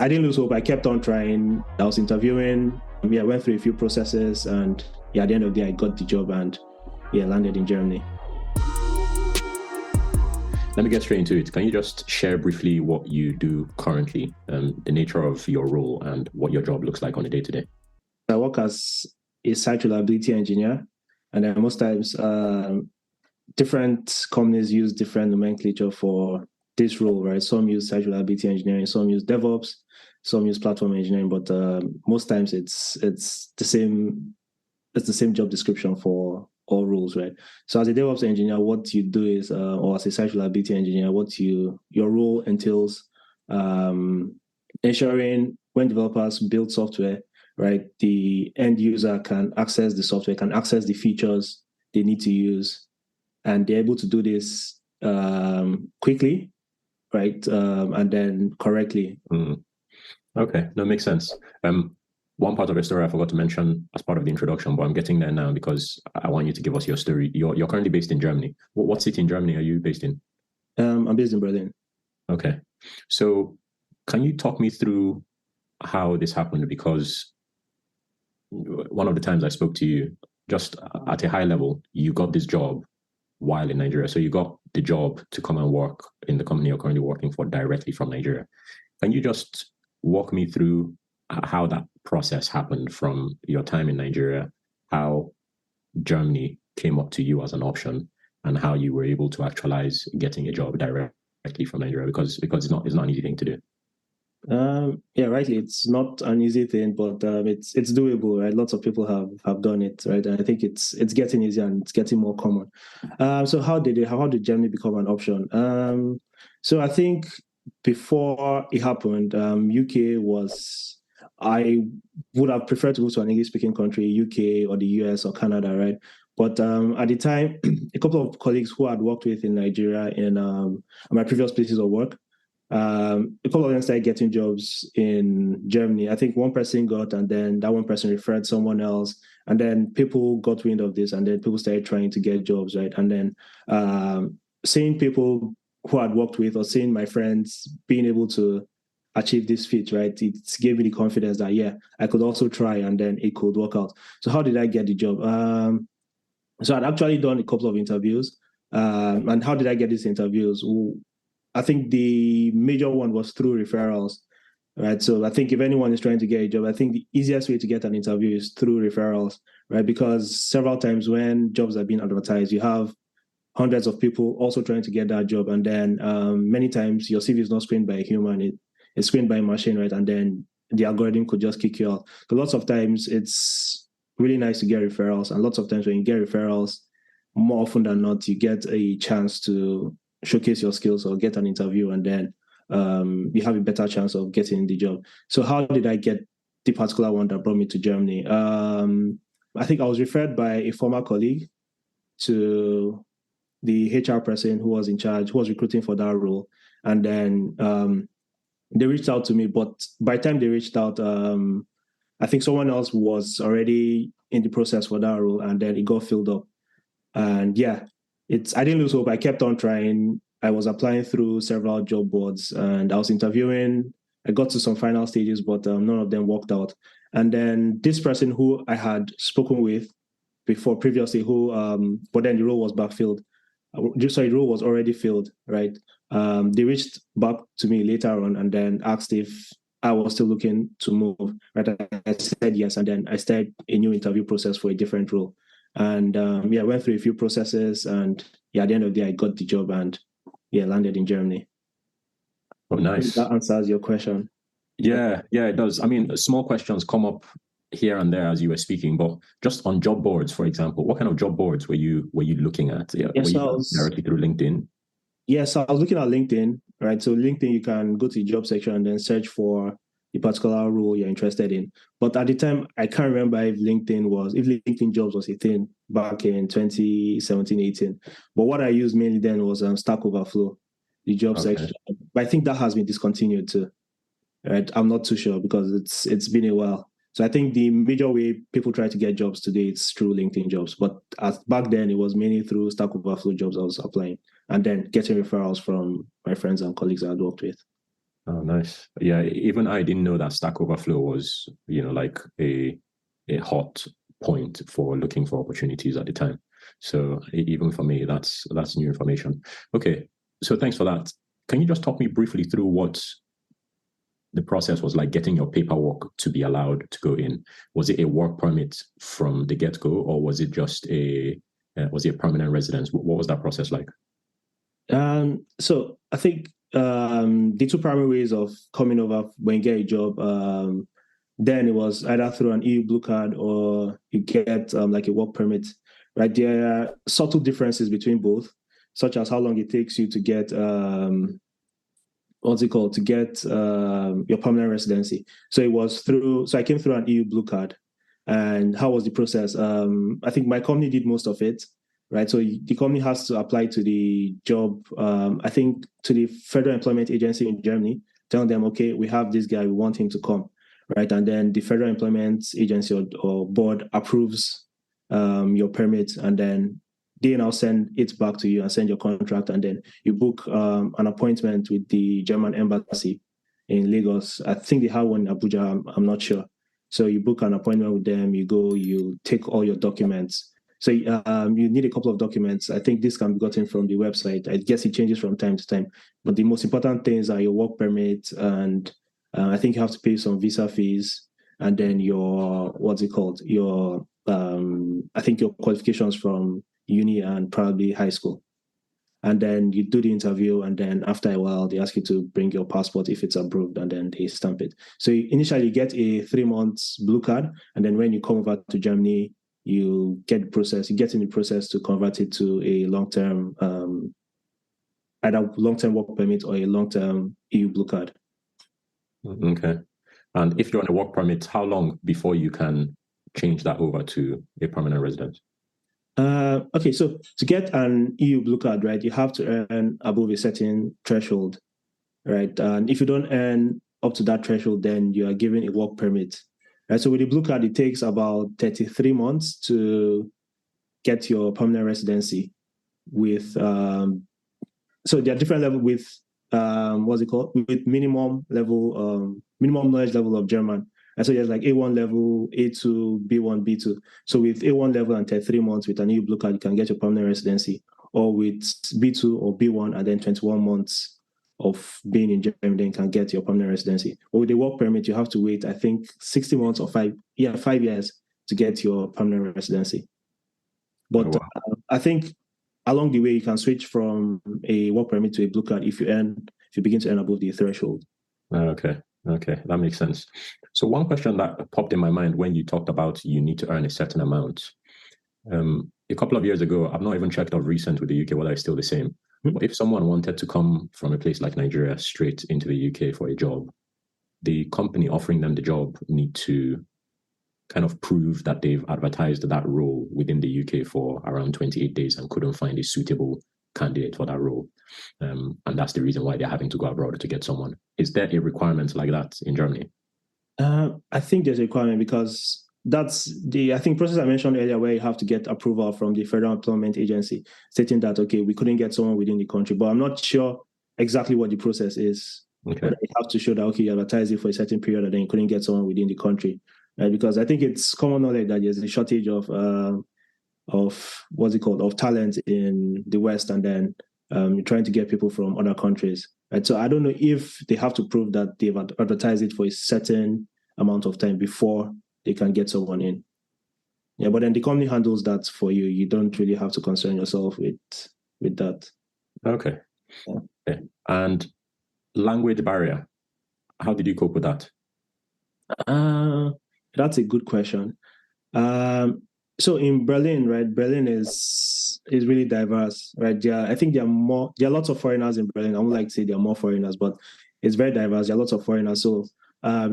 I didn't lose hope. I kept on trying. I was interviewing. I went through a few processes, and at the end of the day, I got the job and landed in Germany. Let me get straight into it. Can you just share briefly what you do currently, the nature of your role, and what your job looks like on a day-to-day? I work as a site reliability engineer, and then most times different companies use different nomenclature for this role, right? Some use site reliability engineering, some use DevOps, some use platform engineering, but most times it's the same. It's the same job description for all roles, right? So as a DevOps engineer, what you do is, or as a site reliability engineer, your role entails ensuring when developers build software, right, the end user can access the software, can access the features they need to use, and they're able to do this quickly, right, and then correctly. Okay, that makes sense. One part of the story I forgot to mention as part of the introduction, but I'm getting there now because I want you to give us your story. You're currently based in Germany. What city in Germany are you based in? I'm based in Berlin. Okay. So can you talk me through how this happened? Because one of the times I spoke to you, just at a high level, you got this job while in Nigeria. So you got the job to come and work in the company you're currently working for directly from Nigeria. Can you just walk me through how that process happened from your time in Nigeria, how Germany came up to you as an option, and how you were able to actualize getting a job directly from Nigeria? Because it's not an easy thing to do. Rightly, it's not an easy thing, but it's doable, right? Lots of people have done it, right? And I think it's getting easier and it's getting more common. So how did Germany become an option? So I think before it happened, UK was. I would have preferred to go to an English-speaking country, UK or the US or Canada, right? But at the time, a couple of colleagues who I'd worked with in Nigeria in my previous places of work, a couple of them started getting jobs in Germany. I think one person got, and then that one person referred someone else, and then people got wind of this, and then people started trying to get jobs, right? And then seeing people who I'd worked with or seeing my friends being able to achieve this feat, right? It gave me the confidence that, I could also try and then it could work out. So how did I get the job? So I'd actually done a couple of interviews. And how did I get these interviews? I think the major one was through referrals, right? So I think if anyone is trying to get a job, I think the easiest way to get an interview is through referrals, right? Because several times when jobs are being advertised, you have hundreds of people also trying to get that job. And then many times your CV is not screened by a human. It's screened by a machine, right? And then the algorithm could just kick you out. So lots of times it's really nice to get referrals. And lots of times when you get referrals, more often than not, you get a chance to showcase your skills or get an interview, and then you have a better chance of getting the job. So how did I get the particular one that brought me to Germany? I think I was referred by a former colleague to the HR person who was in charge, who was recruiting for that role. And then they reached out to me, but by the time they reached out, I think someone else was already in the process for that role, and then it got filled up. And I didn't lose hope. I kept on trying. I was applying through several job boards, and I was interviewing. I got to some final stages, but none of them worked out. And then this person who I had spoken with previously, but then the role was backfilled. The role was already filled, right? They reached back to me later on and then asked if I was still looking to move, right? I said yes, and then I started a new interview process for a different role. And I went through a few processes, and at the end of the day, I got the job and landed in Germany. Oh, nice. That answers your question. Yeah, it does. I mean, small questions come up here and there as you were speaking, but just on job boards, for example, what kind of job boards were you looking at? Directly through LinkedIn? Yes, I was looking at LinkedIn, right? So LinkedIn, you can go to the job section and then search for the particular role you're interested in. But at the time, I can't remember if LinkedIn jobs was a thing back in 2017, 18. But what I used mainly then was Stack Overflow, the job section. But I think that has been discontinued too, right? I'm not too sure because it's been a while. So I think the major way people try to get jobs today is through LinkedIn jobs. But back then, it was mainly through Stack Overflow jobs I was applying, and then getting referrals from my friends and colleagues I had worked with. Oh, nice. Yeah, even I didn't know that Stack Overflow was, like a hot point for looking for opportunities at the time. So even for me, that's new information. Okay, so thanks for that. Can you just talk me briefly through what the process was like getting your paperwork to be allowed to go in? Was it a work permit from the get-go, or was it just was it a permanent residence? What was that process like? So I think the two primary ways of coming over when you get a job, then it was either through an EU blue card or you get like a work permit, right? There are subtle differences between both, such as how long it takes you to get what's it called, to get your permanent residency. So I came through an EU blue card. And how was the process? I think my company did most of it, right? So the company has to apply to the job, I think to the Federal Employment Agency in Germany, telling them, okay, we have this guy, we want him to come, right? And then the Federal Employment Agency or board approves your permit, and then they now send it back to you and send your contract, and then you book an appointment with the German embassy in Lagos. I think they have one in Abuja, I'm not sure. So you book an appointment with them, you go, you take all your documents. So you need a couple of documents. I think this can be gotten from the website. I guess it changes from time to time. But the most important things are your work permit, and I think you have to pay some visa fees, and then your, what's it called? Your, I think your qualifications from uni and probably high school. And then you do the interview, and then after a while, they ask you to bring your passport if it's approved, and then they stamp it. So you initially get a 3 months blue card, and then when you come over to Germany, you get in the process to convert it to a long-term, either long-term work permit or a long-term EU blue card. Okay. And if you're on a work permit, how long before you can change that over to a permanent residence? Okay, so to get an EU blue card, right, you have to earn above a certain threshold, right? And if you don't earn up to that threshold, then you are given a work permit, right? So with the blue card, it takes about 33 months to get your permanent residency with, so there are different levels with, what's it called? With minimum knowledge level of German. And so there's like A1 level, A2, B1, B2. So with A1 level and 33 months with an EU blue card, you can get your permanent residency. Or with B2 or B1 and then 21 months of being in Germany, then you can get your permanent residency. But with the work permit, you have to wait, I think, 60 months or 5 years to get your permanent residency. But Oh, wow. I think along the way, you can switch from a work permit to a blue card if you begin to earn above the threshold. Okay, that makes sense. So one question that popped in my mind when you talked about you need to earn a certain amount. A couple of years ago, I've not even checked of recent with the UK whether it's still the same. Mm-hmm. But if someone wanted to come from a place like Nigeria straight into the UK for a job, the company offering them the job need to kind of prove that they've advertised that role within the UK for around 28 days and couldn't find a suitable candidate for that role. And that's the reason why they're having to go abroad to get someone. Is there a requirement like that in Germany? I think there's a requirement because that's the, I think, process I mentioned earlier where you have to get approval from the Federal Employment Agency stating that, okay, we couldn't get someone within the country, but I'm not sure exactly what the process is. Okay. But you have to show that, okay, you advertised it for a certain period and then you couldn't get someone within the country. Right? Because I think it's common knowledge that there's a shortage of what's it called, of talent in the West, and then you're trying to get people from other countries. Right? So I don't know if they have to prove that they've advertised it for a certain amount of time before they can get someone in. Yeah, but then the company handles that for you. You don't really have to concern yourself with that. Okay. Yeah. Okay. And language barrier, how did you cope with that? That's a good question. So in Berlin, right? Berlin is really diverse, right? I think there are lots of foreigners in Berlin. I won't like to say there are more foreigners, but it's very diverse. There are lots of foreigners. So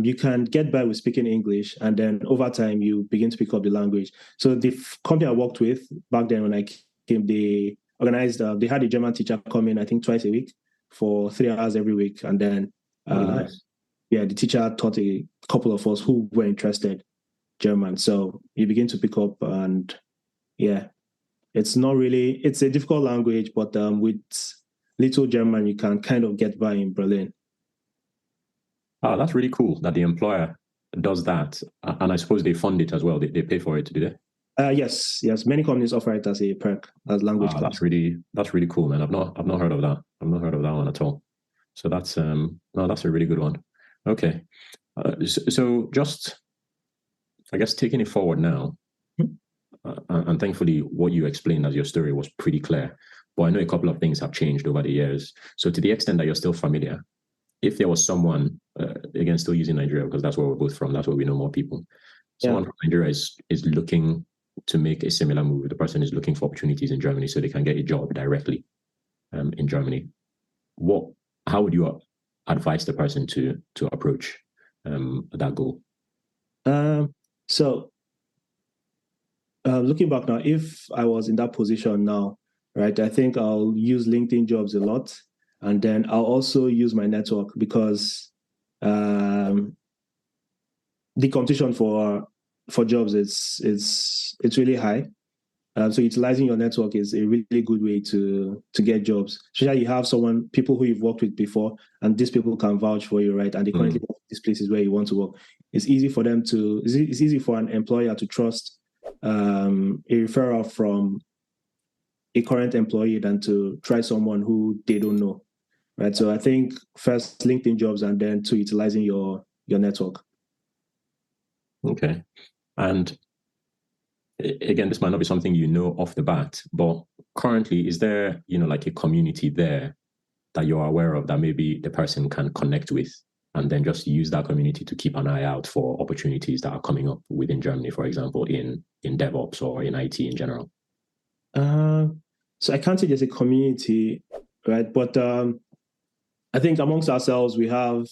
you can get by with speaking English, and then over time you begin to pick up the language. So the company I worked with back then when I came, they organized, they had a German teacher come in, I think twice a week for 3 hours every week. And then, nice. the teacher taught a couple of us who were interested German. So you begin to pick up, and yeah, it's a difficult language, but with little German, you can kind of get by in Berlin. Oh, that's really cool that the employer does that. And I suppose they fund it as well. They pay for it, do they? Yes. Many companies offer it as a perk, as language class. That's really cool, man. I've not heard of that. I've not heard of that one at all. So that's no, that's a really good one. Okay. So just, I guess, taking it forward now, and thankfully what you explained as your story was pretty clear, but I know a couple of things have changed over the years. So to the extent that you're still familiar, if there was someone, again, still using Nigeria, because that's where we're both from, that's where we know more people, someone from Nigeria is looking to make a similar move. The person is looking for opportunities in Germany so they can get a job directly in Germany. How would you advise the person to approach that goal? Looking back now, if I was in that position now, right, I think I'll use LinkedIn Jobs a lot, and then I'll also use my network, because the competition for jobs it's really high. So utilizing your network is a really good way to get jobs. Especially you have people who you've worked with before, and these people can vouch for you, right? And they currently work these places where you want to work. It's easy for them to. It's easy for an employer to trust a referral from a current employee than to try someone who they don't know, right? So I think first LinkedIn Jobs, and then to utilizing your network. Okay, and again, this might not be something you know off the bat, but currently, is there, like a community there that you're aware of that maybe the person can connect with, and then just use that community to keep an eye out for opportunities that are coming up within Germany, for example, in DevOps or in IT in general? So I can't say there's a community, right? But I think amongst ourselves, we have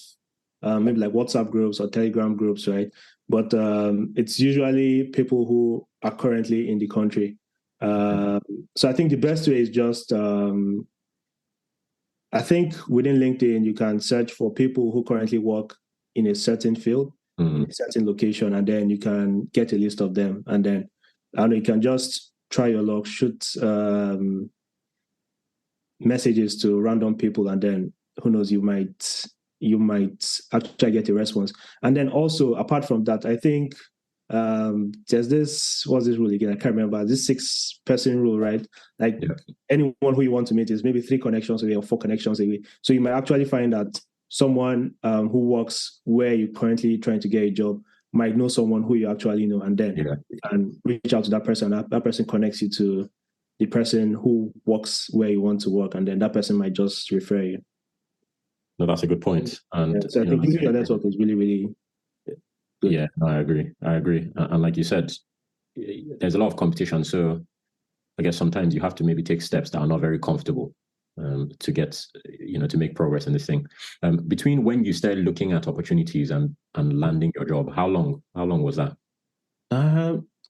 maybe like WhatsApp groups or Telegram groups, right? But it's usually people who are currently in the country. So I think the best way is just, I think within LinkedIn, you can search for people who currently work in a certain field, in a certain location, and then you can get a list of them. And then you can just try your luck, shoot messages to random people, and then who knows, you might actually get a response. And then also, apart from that, I think there's what's this rule again? I can't remember. This 6-person rule, right? Like anyone who you want to meet is maybe 3 connections away or 4 connections away. So you might actually find that someone who works where you're currently trying to get a job might know someone who you actually know, and then you can reach out to that person. That person connects you to the person who works where you want to work, and then that person might just refer you. No, that's a good point. And so I think using your network is really, really good. Yeah, no, I agree. And like you said, there's a lot of competition. So I guess sometimes you have to maybe take steps that are not very comfortable to get, to make progress in this thing. Between when you started looking at opportunities and landing your job, how long was that?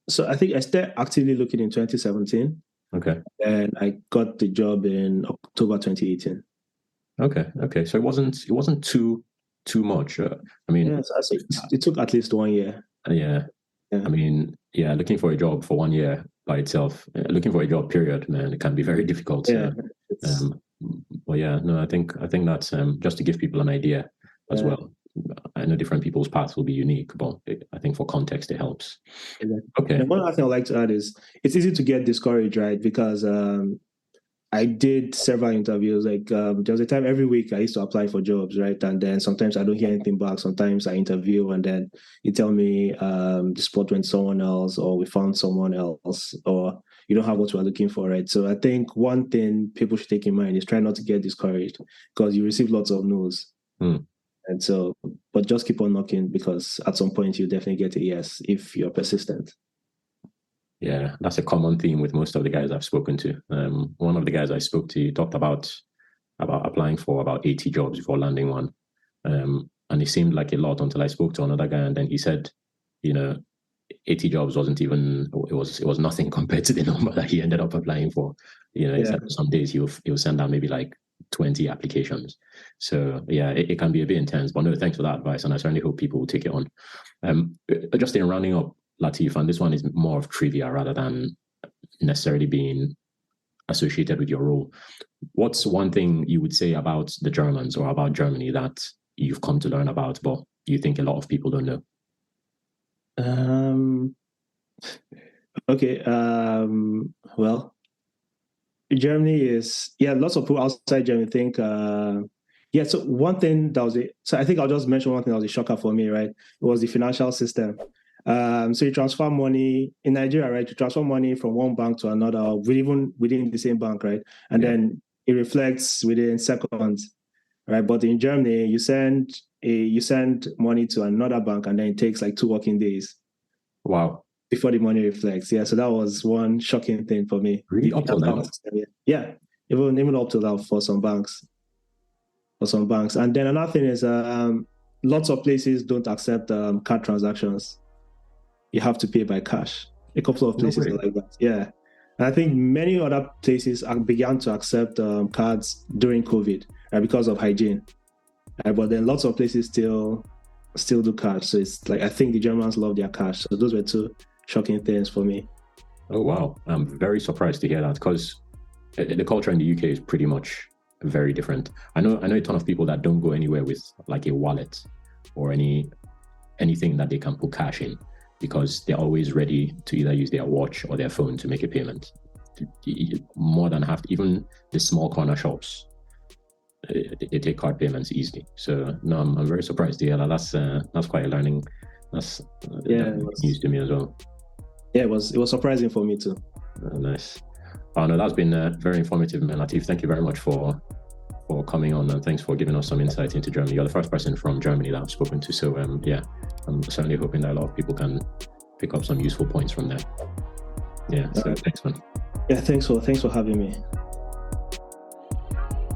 So I think I started actively looking in 2017. Okay. And I got the job in October 2018. Okay. So it wasn't too much. I mean, it took at least 1 year. Yeah. I mean, looking for a job for 1 year by itself, looking for a job period, man, it can be very difficult. But yeah, no, I think that's just to give people an idea as well. I know different people's paths will be unique, but I think for context, it helps. Exactly. Okay. And one other thing I'd like to add is it's easy to get discouraged, right? Because I did several interviews. Like there was a time every week I used to apply for jobs, right? And then sometimes I don't hear anything back. Sometimes I interview and then you tell me the spot went someone else, or we found someone else, or you don't have what we're looking for, right? So I think one thing people should take in mind is try not to get discouraged, because you receive lots of no's. And so, but just keep on knocking, because at some point you'll definitely get a yes if you're persistent. Yeah, that's a common theme with most of the guys I've spoken to. One of the guys I spoke to talked about applying for about 80 jobs before landing one. And it seemed like a lot until I spoke to another guy, and then he said, 80 jobs wasn't even, it was nothing compared to the number that he ended up applying for. He said some days he'll send out maybe like 20 applications. So yeah, it can be a bit intense, but no, thanks for that advice. And I certainly hope people will take it on. Just in rounding up, Lateef, and this one is more of trivia rather than necessarily being associated with your role. What's one thing you would say about the Germans or about Germany that you've come to learn about, but you think a lot of people don't know? Okay. Well, Germany is, lots of people outside Germany think, so one thing that was so I think I'll just mention one thing that was a shocker for me, right? It was the financial system. So you transfer money in Nigeria, right? You transfer money from one bank to another, even within the same bank, right? And then it reflects within seconds, right? But in Germany, you send money to another bank, and then it takes like 2 working days. Wow. Before the money reflects. Yeah, so that was one shocking thing for me. Really? Up to that? Yeah, even up to that for some banks. And then another thing is lots of places don't accept card transactions. You have to pay by cash. A couple of places are like that. Yeah. And I think many other places began to accept cards during COVID, right, because of hygiene. But then lots of places still do cash. So it's like, I think the Germans love their cash. So those were 2 shocking things for me. Oh, wow. I'm very surprised to hear that, because the culture in the UK is pretty much very different. I know a ton of people that don't go anywhere with like a wallet or anything that they can put cash in, because they're always ready to either use their watch or their phone to make a payment. More than half, even the small corner shops, they take card payments easily. So no, I'm very surprised to hear that. That's quite a learning. That's news to me as well. Yeah, it was surprising for me too. Nice. Oh no, that's been very informative, man. Lateef, thank you very much for coming on, and thanks for giving us some insight into Germany. You're the first person from Germany that I've spoken to, so I'm certainly hoping that a lot of people can pick up some useful points from there. Yeah, so thanks, man. Yeah, thanks for having me.